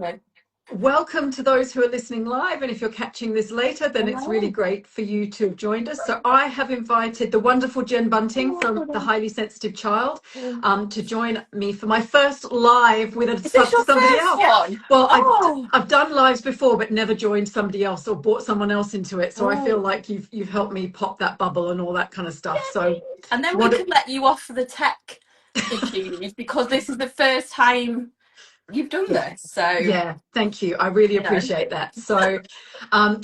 me. Welcome to those who are listening live, and if you're catching this later, then it's really Hello. great for you to have joined us. So I have invited the wonderful Jen Bunting from The Highly Sensitive Child to join me for my first live with Is this your somebody first else. one? Well, Oh, I've done lives before, but never joined somebody else or brought someone else into it. So I feel oh. like you've helped me pop that bubble and all that kind of stuff. So And then we what? can let you off for the tech issues because this is the first time you've done Yeah. this. So, Yeah, thank you. I really you know. appreciate that. So,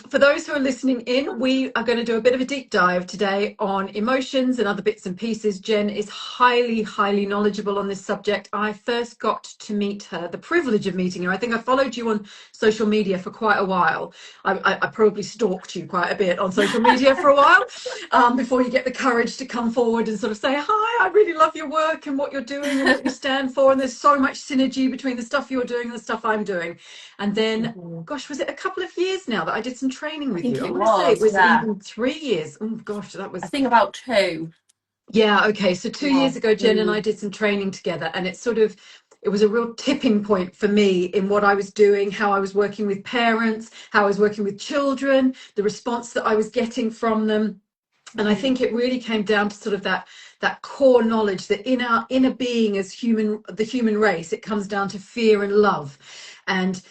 for those who are listening in, we are going to do a bit of a deep dive today on emotions and other bits and pieces. Jen is highly, highly knowledgeable on this subject. I first got to meet her, the privilege of meeting her. I think I followed you on social media for quite a while. I probably stalked you quite a bit on social media for a while before you get the courage to come forward and sort of say, hi, I really love your work and what you're doing and what you stand for. And there's so much synergy between the stuff you're doing and the stuff I'm doing. And then, gosh, was it a couple of years now that I did some training I with you? think I it want to say it was, was yeah. even 3 years. Oh, gosh, that I was. think about two. Yeah, okay. So 2 years Yeah. ago, Jen and I did some training together, and it was a real tipping point for me in what I was doing, how I was working with parents, how I was working with children, the response that I was getting from them. And I think it really came down to sort of that core knowledge that in our inner being as the human race, it comes down to fear and love. And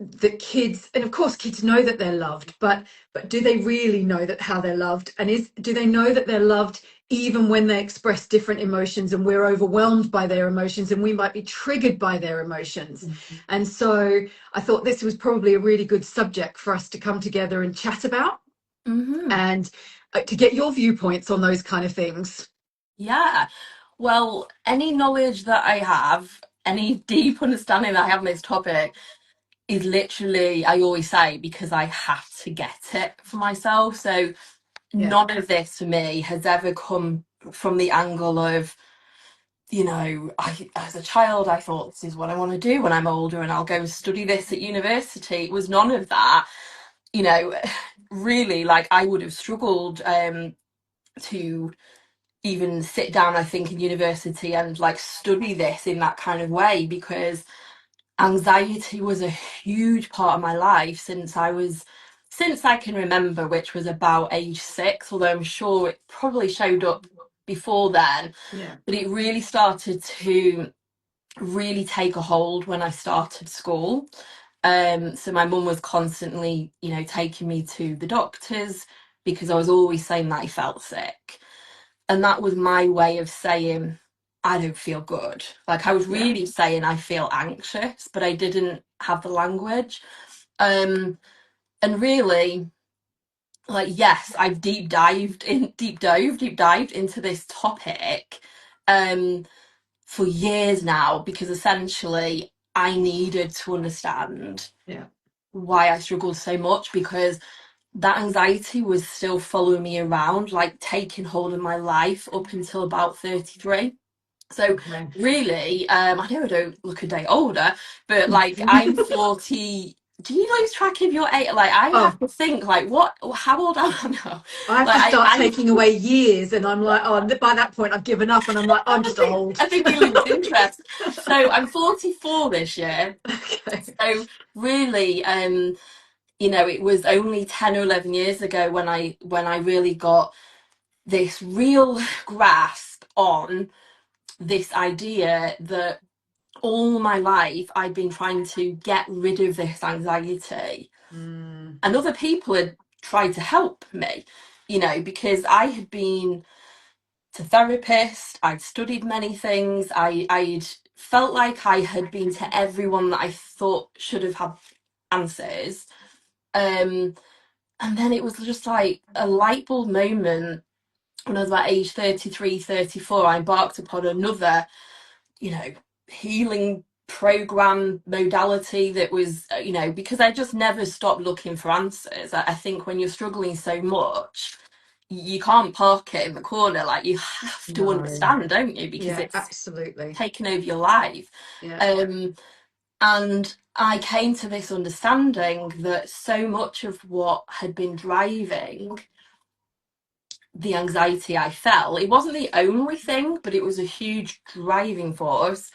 that kids, and of course kids know that they're loved, but do they really know that how they're loved? And do they know that they're loved even when they express different emotions and we're overwhelmed by their emotions and we might be triggered by their emotions? And so I thought this was probably a really good subject for us to come together and chat about and to get your viewpoints on those kind of things. Yeah. Well, any knowledge that I have, any deep understanding that I have on this topic is literally, I always say, because I have to get it for myself. So Yeah. none of this for me has ever come from the angle of, as a child, I thought this is what I want to do when I'm older and I'll go and study this at university. It was none of that. You know, really, like I would have struggled to even sit down, I think, in university and like study this in that kind of way because anxiety was a huge part of my life since I can remember, which was about age 6, although I'm sure it probably showed up before then. Yeah. But it really started to really take a hold when I started school. So my mum was constantly, taking me to the doctors because I was always saying that I felt sick. And that was my way of saying, I don't feel good. Like I was Yeah. really saying I feel anxious, but I didn't have the language. And really, like, yes, I've deep dived into this topic um for years now because essentially I needed to understand Yeah. why I struggled so much because that anxiety was still following me around, like taking hold of my life up until about 33. So Okay. really, I know I don't look a day older, but like I'm 40. Do you lose track of your age? Like I Oh, have to think, like how old am I now? I have to Like start I taking away years, and I'm like, oh, by that point, I've given up, and I'm like, I'm I just think old. I think we lose interest. So I'm 44 this year. Okay. So really, it was only 10 or 11 years ago when I really got this real grasp on this idea that all my life I'd been trying to get rid of this anxiety, Mm, and other people had tried to help me, because I had been to therapist, I'd studied many things, I'd felt like I had been to everyone that I thought should have had answers. Um, and then it was just like a light bulb moment when I was about age 33, 34. I embarked upon another, you know, healing program modality that was, because I just never stopped looking for answers. I think when you're struggling so much, you can't park it in the corner. Like you have to no. understand, don't you? Because Yeah, it's absolutely. taken over your life. Yeah. Um, and I came to this understanding that so much of what had been driving the anxiety I felt, it wasn't the only thing, but it was a huge driving force,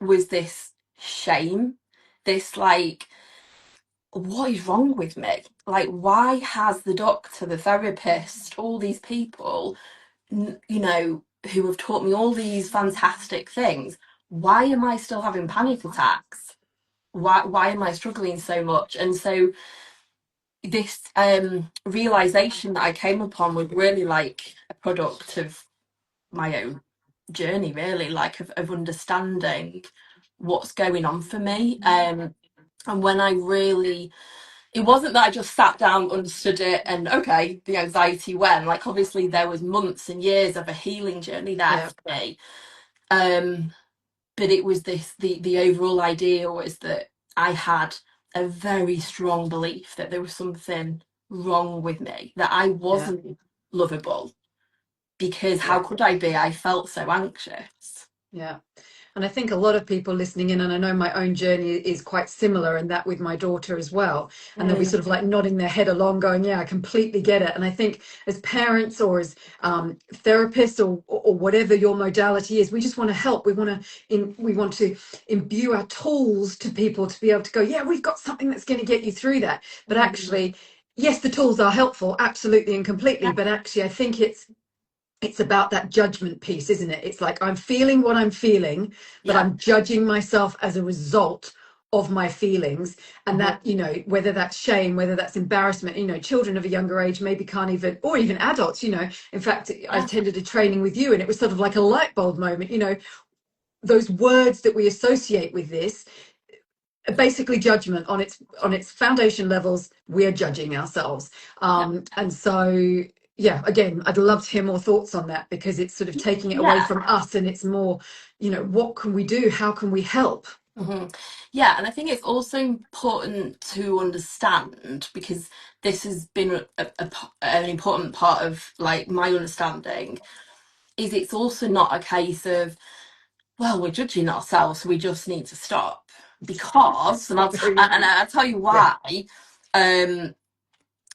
was this shame. this like, what is wrong with me? Like, why has the doctor, the therapist, all these people, you know, who have taught me all these fantastic things, why am I still having panic attacks? Why am I struggling so much? And so this realization that I came upon was really like a product of my own journey, really, like of understanding what's going on for me. And when I really, it wasn't that I just sat down, understood it, and okay, the anxiety went. Like, obviously, there was months and years of a healing journey there Yeah. for me. But it was this, the overall idea was that I had a very strong belief that there was something wrong with me, that I Yeah. wasn't lovable, because how Yeah. could I be? I felt so anxious. Yeah. And I think a lot of people listening in, and I know my own journey is quite similar, and that with my daughter as well. And they'll be Mm, sort of like nodding their head along, going, "Yeah, I completely get it." And I think as parents or as therapists or whatever your modality is, we just want to help. We want to imbue our tools to people to be able to go, "Yeah, we've got something that's going to get you through that." But mm, actually, yes, the tools are helpful, absolutely and completely. yeah, But actually, I think it's about that judgment piece, isn't it? It's like I'm feeling what I'm feeling, but yeah, I'm judging myself as a result of my feelings. And mhm, that, whether that's shame, whether that's embarrassment, children of a younger age maybe can't even, or even adults, in fact, I yeah, attended a training with you and it was sort of like a light bulb moment, those words that we associate with this, basically judgment on its foundation levels. We're judging ourselves, yeah, and so yeah, again, I'd love to hear more thoughts on that, because it's sort of taking it away yeah. from us and it's more, what can we do, how can we help? Mhm. Yeah, and I think it's also important to understand, because this has been an important part of like my understanding, is it's also not a case of, well, we're judging ourselves, so we just need to stop. Because, and Very, I'll tell you yeah, why. Um,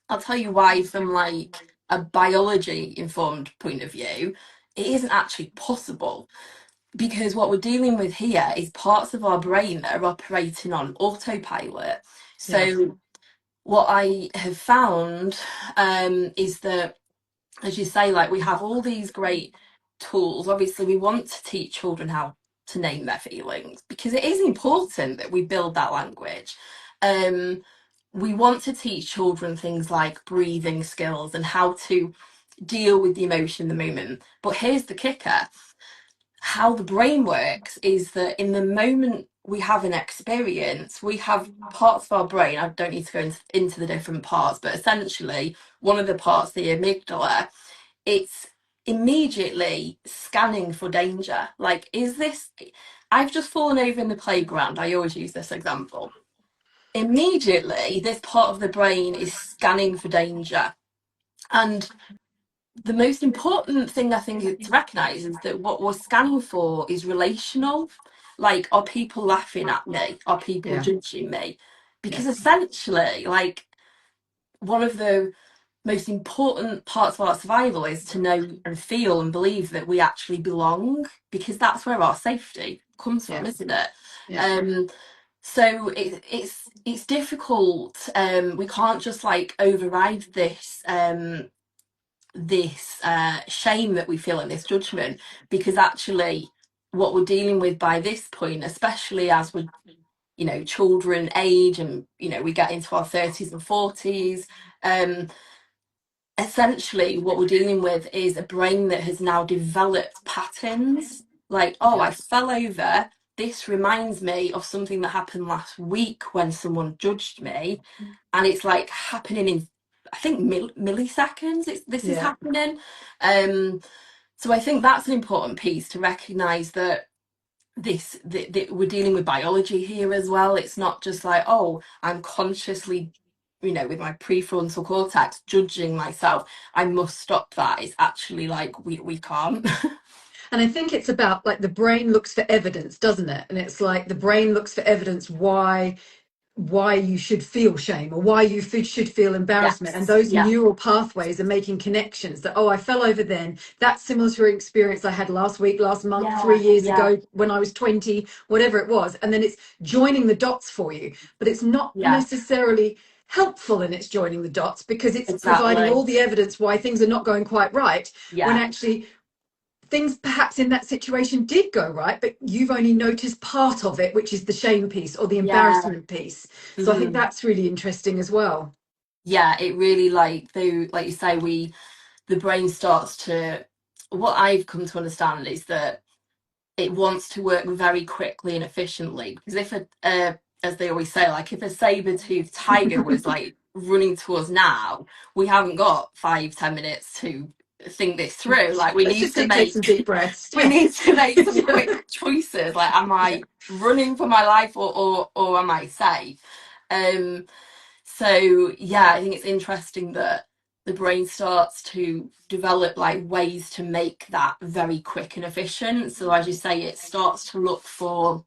I'll tell you why from like a biology informed point of view, it isn't actually possible, because what we're dealing with here is parts of our brain that are operating on autopilot. yeah, So what I have found is that, as you say, like, we have all these great tools. Obviously, we want to teach children how to name their feelings, because it is important that we build that language. Um, we want to teach children things like breathing skills and how to deal with the emotion in the moment. But here's the kicker: how the brain works is that in the moment we have an experience, we have parts of our brain. I don't need to go into the different parts, but essentially, one of the parts, the amygdala, it's immediately scanning for danger. Like, is this, I've just fallen over in the playground. I always use this example. Immediately, this part of the brain is scanning for danger. And the most important thing I think to recognize is that what we're scanning for is relational. Like, are people laughing at me? Are people yeah, judging me? yeah, Because essentially, like, one of the most important parts of our survival is to know and feel and believe that we actually belong, because that's where our safety comes from, yeah, isn't it? yeah, Um, so it's difficult. We can't just like override this shame that we feel and this judgment, because actually what we're dealing with by this point, especially as we, children age and, we get into our 30s and 40s, um essentially what we're dealing with is a brain that has now developed patterns. Like, oh, yeah, I fell over, this reminds me of something that happened last week when someone judged me, and it's like happening in, I think, milliseconds. This is yeah. happening. So I think that's an important piece to recognize, that we're dealing with biology here as well. It's not just like, oh, I'm consciously, with my prefrontal cortex judging myself, I must stop that. It's actually like, we can't. And I think it's about like the brain looks for evidence, doesn't it? And it's like the brain looks for evidence why why you should feel shame or why you should feel embarrassment, and Yes. those Yeah. neural pathways are making connections that, oh, I fell over then, that's similar to an experience I had last week, last month, Yeah. 3 years Yeah. ago, when I was 20, whatever it was. And then it's joining the dots for you, but it's not Yeah. necessarily helpful in its joining the dots, because it's providing all Exactly. the evidence why things are not going quite right, when Yeah. actually things perhaps in that situation did go right, but you've only noticed part of it, which is the shame piece or the Yeah. embarrassment piece. So I think Mhm. that's really interesting as well. Yeah, it really, like, though, like you say, the brain starts to, what I've come to understand is that it wants to work very quickly and efficiently, because if as they always say, like, if a saber-toothed tiger was like running to us now, we haven't got 5-10 minutes to think this through. Like, we Let's need just to take some deep make breaths. we Yeah. need to make some Yeah. quick choices. Like, am Yeah. I running for my life, or am I safe? um so yeah, I think it's interesting that the brain starts to develop like ways to make that very quick and efficient. So as you say, it starts to look for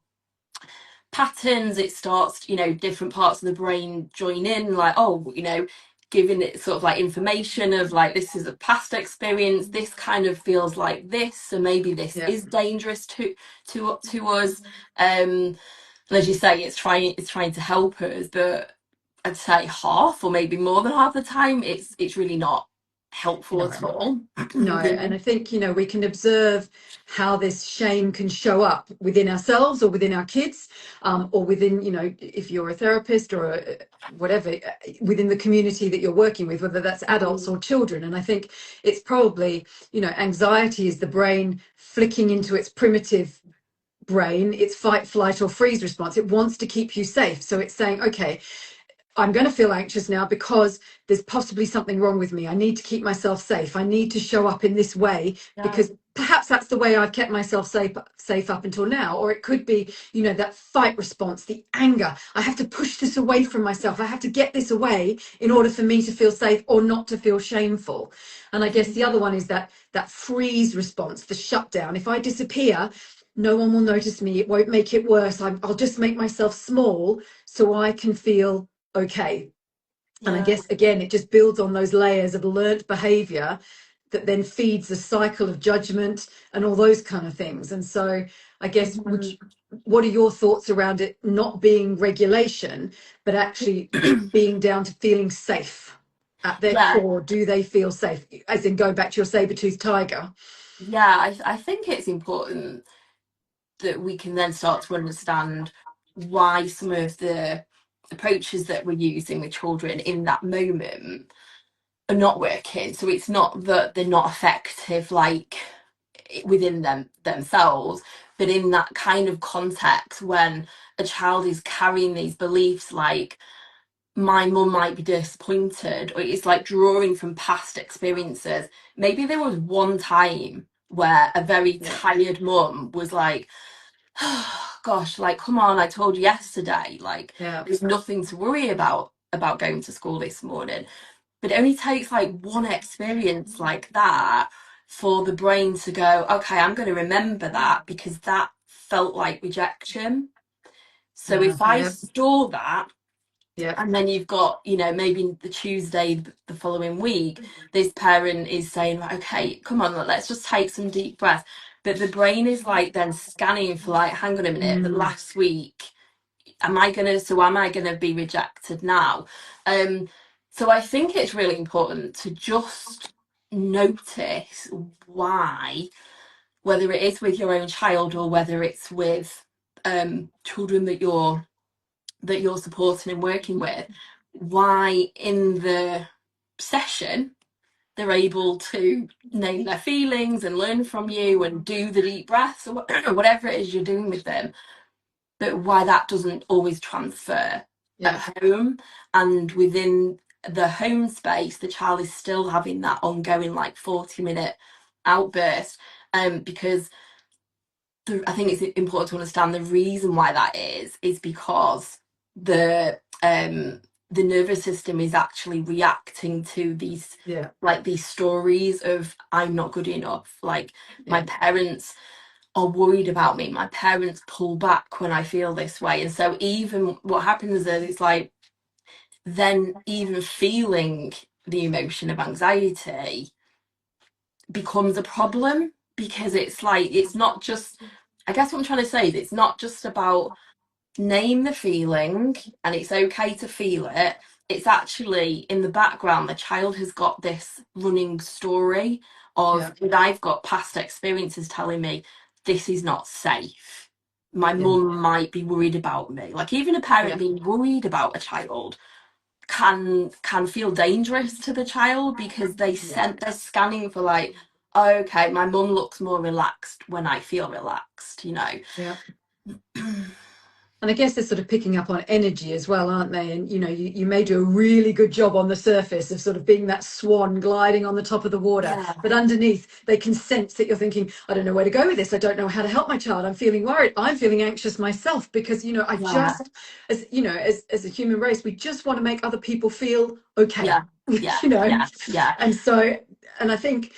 patterns. It starts, different parts of the brain join in, like, oh, giving it sort of like information of like, this is a past experience, this kind of feels like this, so maybe this Yeah. is dangerous to us. And as you say, it's trying to help us, but I'd say half or maybe more than half the time it's really not helpful at No. all. No, You and know? I think, we can observe how this shame can show up within ourselves or within our kids, or within, if you're a therapist or whatever, within the community that you're working with, whether that's adults or children. And I think it's probably, anxiety is the brain flicking into its primitive brain, its fight, flight, or freeze response. It wants to keep you safe. So it's saying, okay, I'm going to feel anxious now because there's possibly something wrong with me. I need to keep myself safe. I need to show up in this way Yeah. because perhaps that's the way I've kept myself safe up until now. Or it could be, that fight response, the anger. I have to push this away from myself. I have to get this away in order for me to feel safe or not to feel shameful. And I guess the other one is that freeze response, the shutdown. If I disappear, no one will notice me. It won't make it worse. I'll just make myself small so I can feel okay. And I Yeah. guess again, it just builds on those layers of learnt behavior that then feeds a cycle of judgment and all those kind of things. And so I guess, Mhm. what are your thoughts around it not being regulation, but actually it being down to feeling safe at their Yeah. core? Do they feel safe? As in, go back to your saber-toothed tiger. Yeah, I think it's important that we can then start to understand why some of the approaches that we're using with children in that moment are not working. So it's not that they're not effective, like, within themselves, but in that kind of context when a child is carrying these beliefs, like, my mum might be disappointed, or it's like drawing from past experiences. Maybe there was one time where a very Yeah. tired mum was like, oh, gosh, like, come on, I told you yesterday, like, Yeah. there's nothing to worry about going to school this morning. But it only takes like one experience like that for the brain to go, okay, I'm going to remember that because that felt like rejection. So if I Yeah. store that, Yeah. and then you've got, maybe the Tuesday the following week, this parent is saying, like, okay, come on, let's just take some deep breaths. But the brain is like then scanning for, like, hang on a minute, the Mm. last week, am I gonna be rejected now? So I think it's really important to just notice why, whether it is with your own child or whether it's with children that you're supporting and working with, why in the session they're able to name their feelings and learn from you and do the deep breaths or whatever it is you're doing with them, but why that doesn't always transfer at Yeah. home. And within the home space, the child is still having that ongoing, like, 40-minute outburst. Because I think it's important to understand the reason why that is because the the nervous system is actually reacting to these, Yeah. like, these stories of, I'm not good enough, like, my Yeah. parents are worried about me. My parents pull back when I feel this way. And so even what happens is it's like then even feeling the emotion of anxiety becomes a problem, because it's like it's not just, I guess what I'm trying to say is it's not just about name the feeling and it's okay to feel it. It's actually in the background, the child has got this running story of, Yeah, and I've got past experiences telling me this is not safe. My yeah, mum might be worried about me. Like even a yeah, parent being worried about a child can feel dangerous to the child, because yeah, they're scanning for like, okay, my mum looks more relaxed when I feel relaxed, you know. yeah. And I guess they're sort of picking up on energy as well, aren't they? And you may do a really good job on the surface of sort of being that swan gliding on the top of the water, Yeah, but underneath they can sense that you're thinking, I don't know where to go with this. I don't know how to help my child. I'm feeling worried. I'm feeling anxious myself because I yeah, just, as a human race, we just want to make other people feel okay. yeah, yeah, you know, yeah, yeah. and so, and I think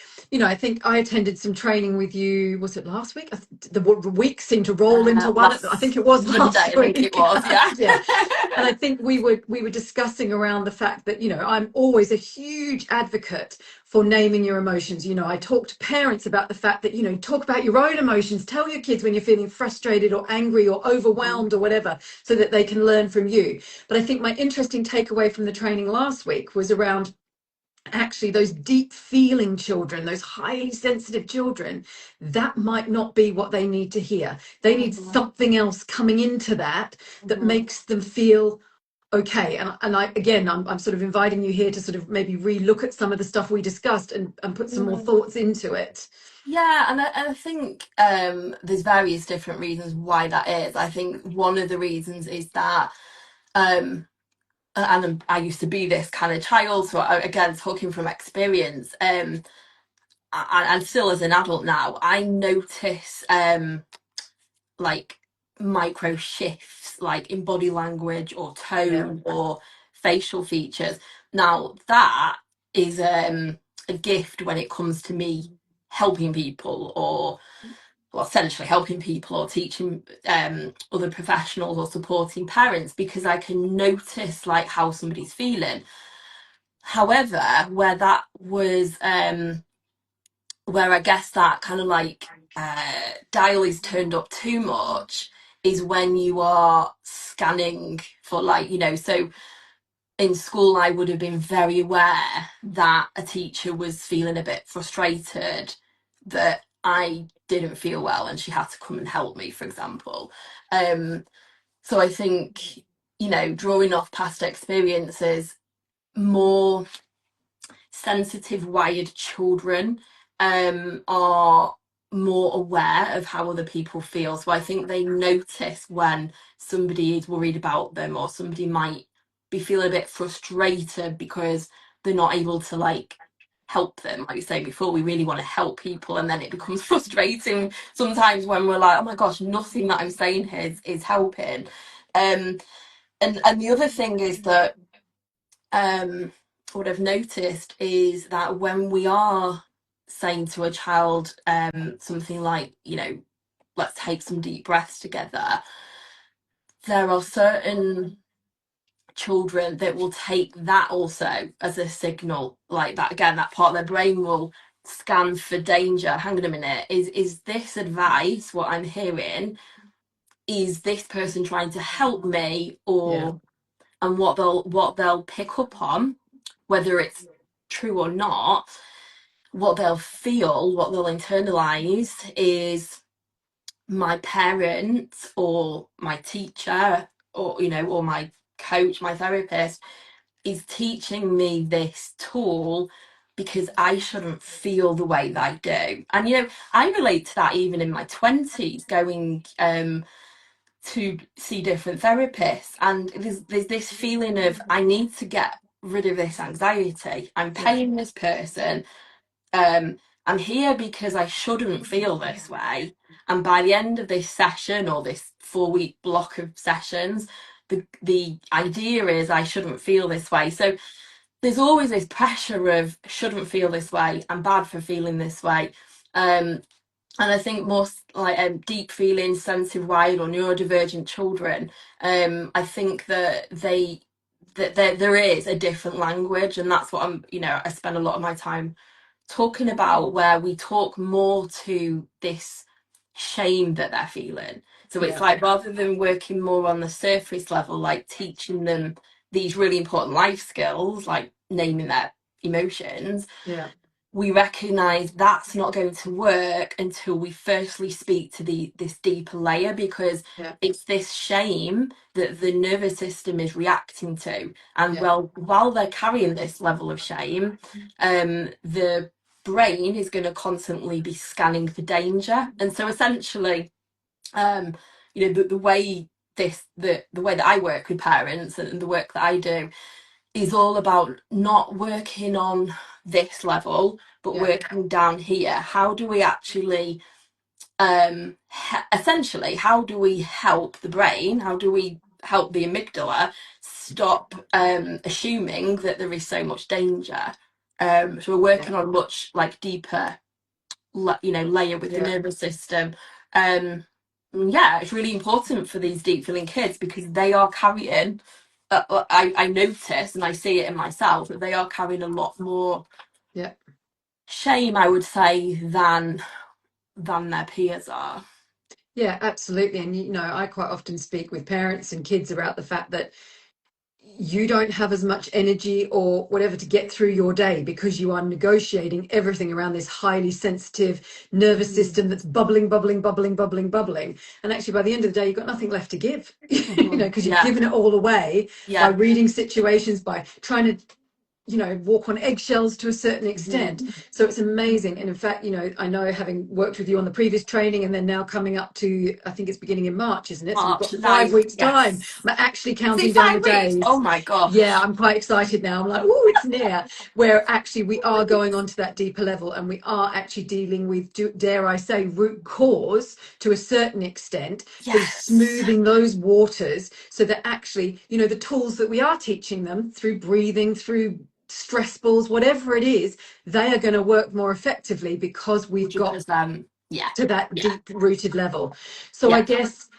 I attended some training with you. Was it last week? The week seemed to roll into one. I think Last it was Monday, last I think it week. was. Yeah. Yeah. And I think we were discussing around the fact that I'm always a huge advocate for naming your emotions. I talk to parents about the fact that talk about your own emotions. Tell your kids when you're feeling frustrated or angry or overwhelmed or whatever, so that they can learn from you. But I think my interesting takeaway from the training last week was around actually those deep feeling children, those highly sensitive children, that might not be what they need to hear. They need Mhm, something else coming into that mhm, makes them feel okay. And I'm sort of inviting you here to sort of maybe re-look at some of the stuff we discussed and put some more mhm. thoughts into it. Yeah, and I think there's various different reasons why that is. I think one of the reasons is that um, and I used to be this kind of child, so again, talking from experience, and still as an adult now, I notice like micro shifts, like in body language or Yeah, tone or facial features. Now that is a gift when it comes to me helping people, or well, essentially helping people or teaching other professionals or supporting parents, because I can notice like how somebody's feeling. However, where I guess that kind of like dial is turned up too much is when you are scanning for like, so in school I would have been very aware that a teacher was feeling a bit frustrated that I didn't feel well and she had to come and help me, for example. So I think, drawing off past experiences, more sensitive, wired children are more aware of how other people feel. So I think they notice when somebody is worried about them, or somebody might be feeling a bit frustrated because they're not able to like help them. Like you say before, we really want to help people, and then it becomes frustrating sometimes when we're like, oh my gosh, nothing that I'm saying here is helping. Um, and the other thing is that what I've noticed is that when we are saying to a child something like, let's take some deep breaths together, there are certain children that will take that also as a signal, like that again, that part of their brain will scan for danger. Hang on a minute, is this advice what I'm hearing? Is this person trying to help me, yeah, or and what they'll pick up on, whether it's true or not, what they'll feel, what they'll internalize is my parents or my teacher, or or my coach, my therapist is teaching me this tool because I shouldn't feel the way that I do. And I relate to that even in my 20s, going to see different therapists, and there's this feeling of I need to get rid of this anxiety. I'm yeah, paying this person, um I'm here because I shouldn't feel this way, and by the end of this session or this 4-week block of sessions, the idea is I shouldn't feel this way. So there's always this pressure of shouldn't feel this way, I'm bad for feeling this way. um and I think most like deep feeling, sensitive, wired, or neurodivergent children, I think that there is a different language, and that's what I spend a lot of my time talking about, where we talk more to this shame that they're feeling. So it's Yeah, like, rather than working more on the surface level, like teaching them these really important life skills, like naming their emotions, yeah, we recognize that's not going to work until we firstly speak to this deeper layer, because yeah, it's this shame that the nervous system is reacting to. And yeah, well, while they're carrying this level of shame, the brain is going to constantly be scanning for danger. And so essentially, um the way the way that I work with parents and the work that I do is all about not working on this level, but yeah, working down here. How do we actually, essentially, how do we help the brain? How do we help the amygdala stop assuming that there is so much danger? So we're yeah, working on a much like deeper, layer with the yeah. nervous system. Um, yeah, it's really important for these deep feeling kids, because they are carrying. I notice, and I see it in myself, that they are carrying a lot more Yeah. shame, I would say, than their peers are. Yeah, absolutely. And I quite often speak with parents and kids about the fact that you don't have as much energy or whatever to get through your day because you are negotiating everything around this highly sensitive nervous Mhm. system that's bubbling, bubbling, bubbling, bubbling, bubbling. And actually, by the end of the day, you've got nothing left to give, Mhm. because you've Yeah, given it all away by yeah. reading situations, by trying to walk on eggshells to a certain Mhm. extent. So it's amazing. And in fact, I know, having worked with you on the previous training and then now coming up to, I think it's beginning in March, isn't it? So we've March got the 5 weeks 9th, time. yes. I'm actually Is it counting down the 5 weeks? Oh days. my Yeah, gosh. I'm quite excited now. I'm like, oh, it's near. Where actually we are going on to that deeper level, and we are actually dealing with, dare I say, root cause to a certain extent, sort of Yes. smoothing those waters, so that actually, the tools that we are teaching them through breathing, through stress balls, whatever it is, they are going to work more effectively because we've got 100%. Yeah. to that Yeah. deep rooted level. So I Yeah. guess,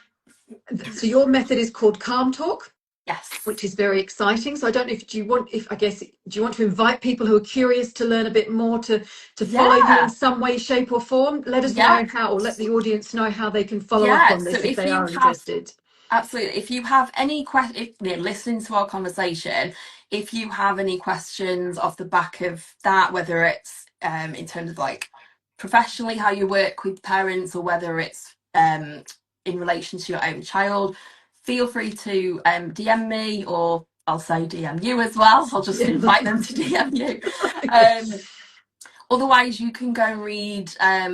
so your method is called Calm Talk, Yes. which is very exciting. So I don't know if do you want if I guess do you want to invite people who are curious to learn a bit more to follow you in Yeah. some way, shape, or form? Let us Yeah. know how, or let the audience know how they can follow up Yeah. on So this if if they you are have interested. Absolutely. If you have any questions, listening to our conversation, if you have any questions off the back of that, whether it's in terms of like professionally how you work with parents, or whether it's in relation to your own child, feel free to DM me, or I'll say DM you as well. I'll just Yeah. invite them to DM you. Okay. Um, Otherwise, you can go and read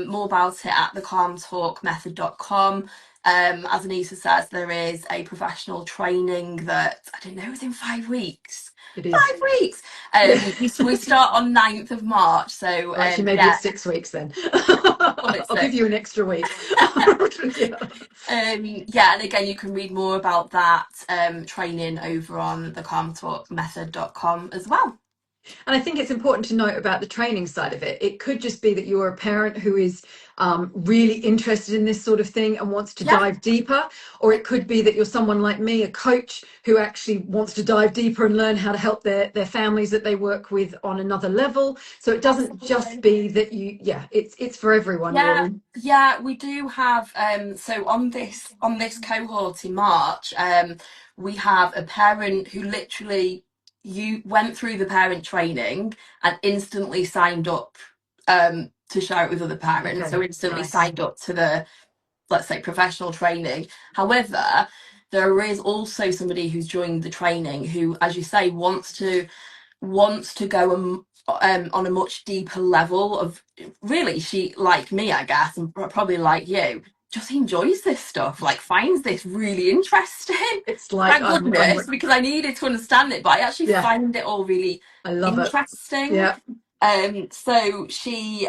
more about it at thecalmtalkmethod.com. As Anissa says, there is a professional training that I don't know is in 5 weeks. It is. 5 weeks. Yeah. We start on 9th of March. So Well, actually, maybe yeah, it's 6 weeks then. well it's I'll give you six. an extra week. Yeah. Yeah, and again, you can read more about that training over on thecalmtalkmethod.com as well. And I think it's important to note about the training side of it. It could just be that you're a parent who is really interested in this sort of thing and wants to Yeah, dive deeper, or it could be that you're someone like me, a coach who actually wants to dive deeper and learn how to help their families that they work with on another level. So it doesn't just absolutely. be that it's for everyone Yeah, really. yeah, we do have so on this cohort in March, we have a parent who literally you went through the parent training and instantly signed up to share it with other parents. Okay, So instantly nice. signed up to the, let's say, professional training. However, there is also somebody who's joined the training who, as you say, wants to go on a much deeper level of, really, she, like me, I guess, and probably like you, just enjoys this stuff, like finds this really interesting. It's like Thank goodness, because I needed to understand it, but I actually yeah, find it all really I love it. interesting. Yeah. So she's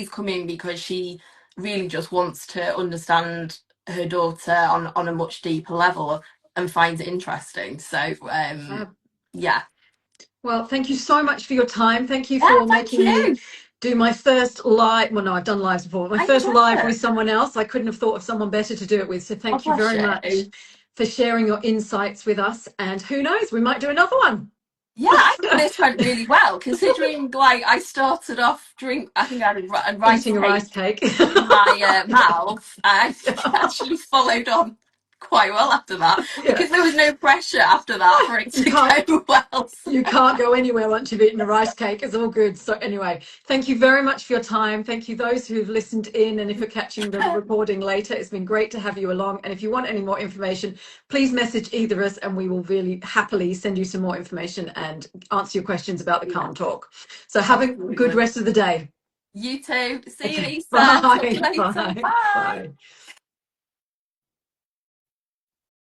coming because she really just wants to understand her daughter on a much deeper level, and finds it interesting. So yeah. Well, thank you so much for your time. Thank you Yeah, for thank making me you. do my first live. Well, no, I've done lives before. My I first live know. with someone else. I couldn't have thought of someone better to do it with. So Oh, thank you bless very much you. for sharing your insights with us. And who knows, we might do another one. Yeah, I think this went really well, considering like I started off I think I had a rice Eating a rice cake cake. in my mouth. I actually followed on quite well after that Yeah, because there was no pressure after that for it you to can't. go well. You can't go anywhere once you've eaten a rice cake. It's all good. So anyway, thank you very much for your time. Thank you those who've listened in, and if you're catching the recording later, it's been great to have you along. And if you want any more information, please message either of us and we will really happily send you some more information and answer your questions about the Yeah, Calm Talk. So have a good absolutely. rest of the day. You too. See you, Okay. Lisa. Talk to you Bye. later. Bye. Bye. Bye.